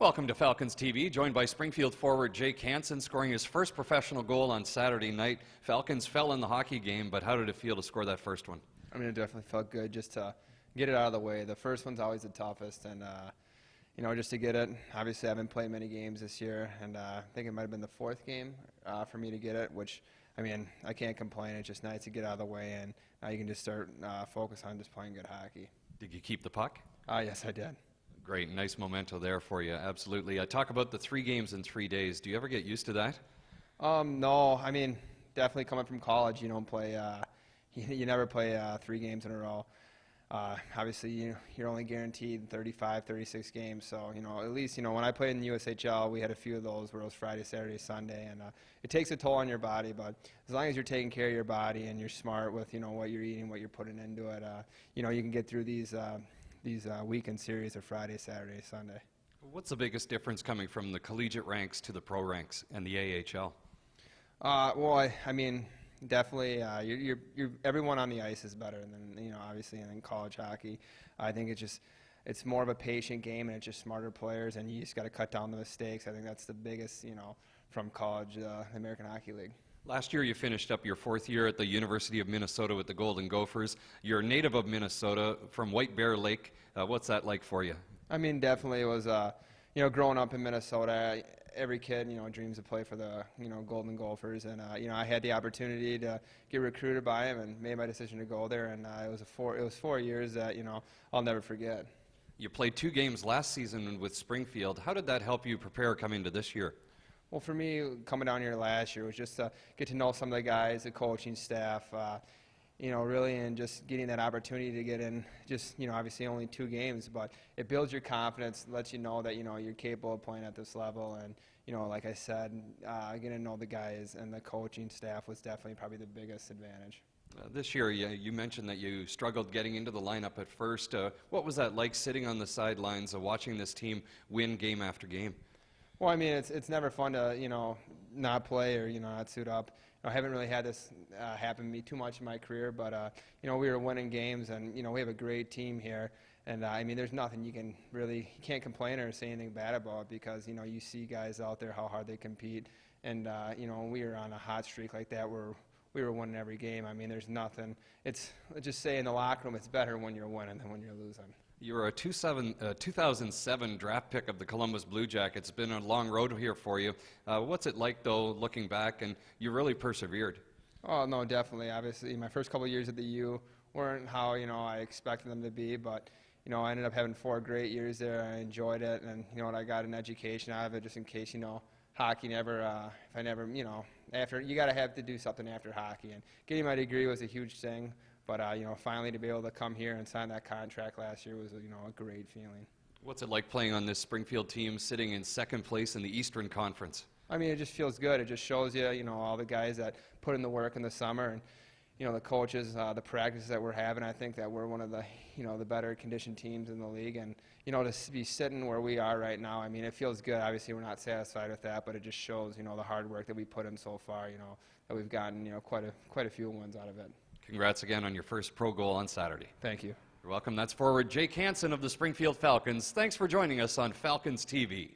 Welcome to Falcons TV, joined by Springfield forward Jake Hansen, scoring his first professional goal on Saturday night. Falcons fell in the hockey game, but how did it feel to score that first one? I mean, it definitely felt good just to get it out of the way. The first one's always the toughest, and just to get it. Obviously, I haven't played many games this year, and I think it might have been the fourth game for me to get it, which, I mean, I can't complain. It's just nice to get out of the way, and now you can just start focus on just playing good hockey. Did you keep the puck? Yes, I did. Great, nice memento there for you, absolutely. I talk about the 3 games in 3 days. Do you ever get used to that? No, I mean, definitely coming from college, you don't play, you never play 3 games in a row. Obviously, you're only guaranteed 35, 36 games, so, at least, when I played in the USHL, we had a few of those where it was Friday, Saturday, Sunday, and it takes a toll on your body, but as long as you're taking care of your body and you're smart with, what you're eating, what you're putting into it, you can get through these weekend series of Friday, Saturday, Sunday. What's the biggest difference coming from the collegiate ranks to the pro ranks and the AHL? Well, I mean, definitely, everyone on the ice is better than, obviously, in college hockey. I think it's more of a patient game, and it's just smarter players, and you just got to cut down the mistakes. I think that's the biggest, from college, the American Hockey League. Last year you finished up your 4th year at the University of Minnesota with the Golden Gophers. You're a native of Minnesota, from White Bear Lake. What's that like for you? I mean, definitely it was, growing up in Minnesota, every kid, dreams to play for the, Golden Gophers. And, I had the opportunity to get recruited by him and made my decision to go there. And it was 4 years that, I'll never forget. You played 2 games last season with Springfield. How did that help you prepare coming to this year? Well, for me, coming down here last year was just to get to know some of the guys, the coaching staff, really, and just getting that opportunity to get in just, obviously only 2 games, but it builds your confidence, lets you know that, you're capable of playing at this level, and, like I said, getting to know the guys and the coaching staff was definitely probably the biggest advantage. This year, you mentioned that you struggled getting into the lineup at first. What was that like, sitting on the sidelines, watching this team win game after game? Well, I mean, it's never fun to, not play or, not suit up. I haven't really had this happen to me too much in my career, but, we were winning games, and, we have a great team here. And, I mean, there's nothing you can't complain or say anything bad about, because, you see guys out there, how hard they compete. And, we were on a hot streak like that where we were winning every game. I mean, there's nothing. Let's just say in the locker room, it's better when you're winning than when you're losing. You were a 2007 draft pick of the Columbus Blue Jackets. It's been a long road here for you. What's it like, though, looking back, and you really persevered? Oh, no, definitely. Obviously, my first couple of years at the U weren't how, I expected them to be, but, I ended up having 4 great years there. I enjoyed it, and, I got an education out of it just in case, hockey never, if I never, after, you got to have to do something after hockey, and getting my degree was a huge thing. But, finally to be able to come here and sign that contract last year was, a great feeling. What's it like playing on this Springfield team, sitting in 2nd place in the Eastern Conference? I mean, it just feels good. It just shows you, all the guys that put in the work in the summer, and, the coaches, the practices that we're having. I think that we're one of the, the better conditioned teams in the league. And, to be sitting where we are right now, I mean, it feels good. Obviously, we're not satisfied with that, but it just shows, the hard work that we put in so far, that we've gotten, quite a few wins out of it. Congrats again on your first pro goal on Saturday. Thank you. You're welcome. That's forward Jake Hansen of the Springfield Falcons. Thanks for joining us on Falcons TV.